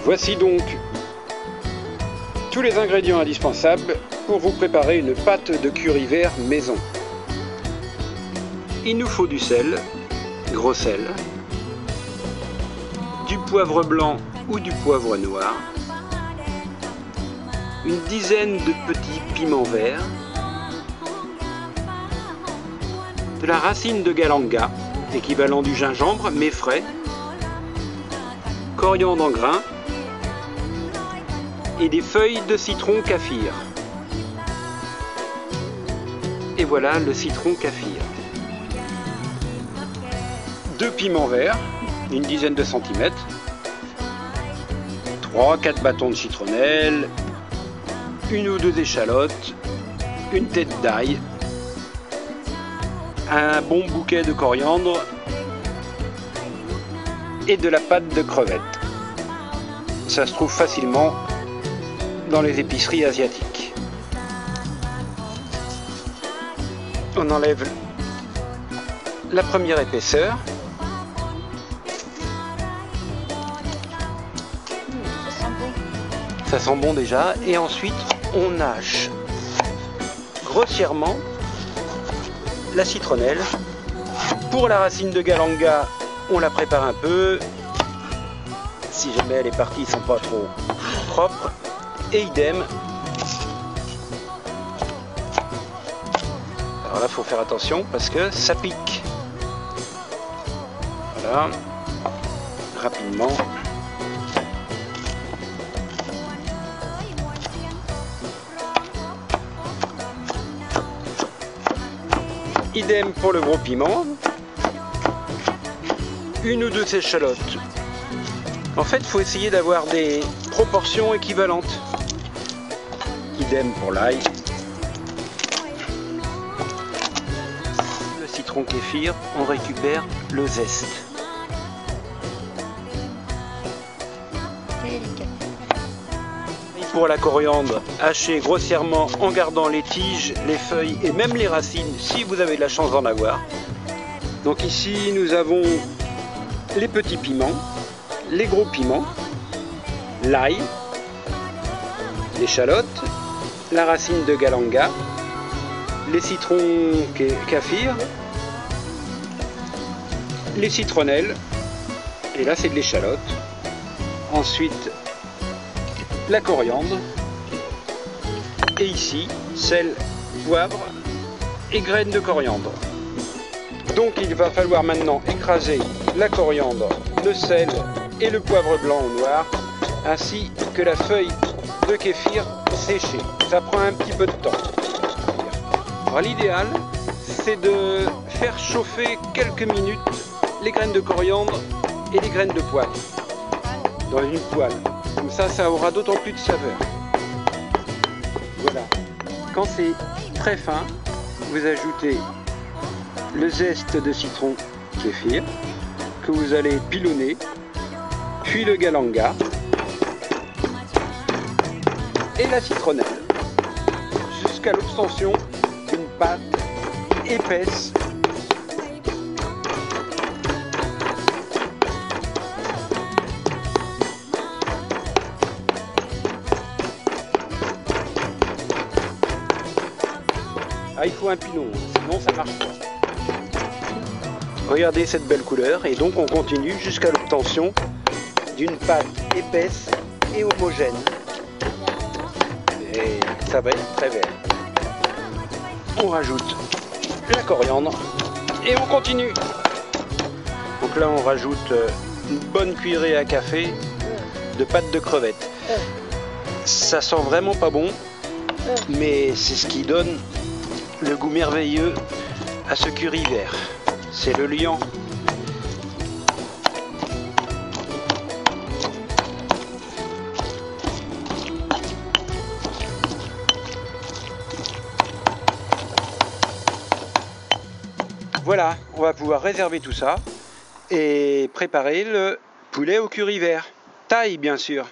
Voici donc tous les ingrédients indispensables pour vous préparer une pâte de curry vert maison. Il nous faut du sel, gros sel, du poivre blanc ou du poivre noir, une dizaine de petits piments verts, de la racine de galanga, équivalent du gingembre mais frais, coriandre en grains et des feuilles de citron kaffir. Et voilà le citron kaffir. 2 piments verts, une dizaine de centimètres, 3-4 bâtons de citronnelle, une ou deux échalotes, une tête d'ail, un bon bouquet de coriandre et de la pâte de crevettes. Ça se trouve facilement dans les épiceries asiatiques. On enlève la première épaisseur. Ça sent bon déjà. Et ensuite, on hache grossièrement la citronnelle. Pour la racine de galanga, on la prépare un peu. Si jamais les parties ne sont pas trop propres. Et idem. Alors là, il faut faire attention parce que ça pique. Voilà. Rapidement. Idem pour le gros piment. Une ou deux échalotes. En fait, il faut essayer d'avoir des proportions équivalentes. Idem pour l'ail. Le citron kéfir, on récupère le zeste. Pour la coriandre, hachez grossièrement en gardant les tiges, les feuilles et même les racines si vous avez de la chance d'en avoir. Donc ici nous avons les petits piments, les gros piments, l'ail, l'échalote, la racine de galanga, les citrons kaffir, les citronnelles, et là c'est de l'échalote. Ensuite la coriandre, et ici sel, poivre et graines de coriandre. Donc il va falloir maintenant écraser la coriandre, le sel et le poivre blanc ou noir, ainsi que la feuille de kéfir séchée. Ça prend un petit peu de temps. Alors l'idéal, c'est de faire chauffer quelques minutes les graines de coriandre et les graines de poivre dans une poêle. Comme ça aura d'autant plus de saveur. Voilà. Quand c'est très fin, vous ajoutez le zeste de citron kéfir que vous allez pilonner, puis le galanga et la citronnelle jusqu'à l'obtention d'une pâte épaisse. Ah, il faut un pilon, sinon ça marche pas. Regardez cette belle couleur et donc on continue jusqu'à l'obtention d'une pâte épaisse et homogène. Et ça va être très vert. On rajoute la coriandre et on continue. Donc là on rajoute une bonne cuillerée à café de pâte de crevettes. Ça sent vraiment pas bon, mais c'est ce qui donne le goût merveilleux à ce curry vert. C'est le liant. Voilà, on va pouvoir réserver tout ça et préparer le poulet au curry vert. Taille bien sûr.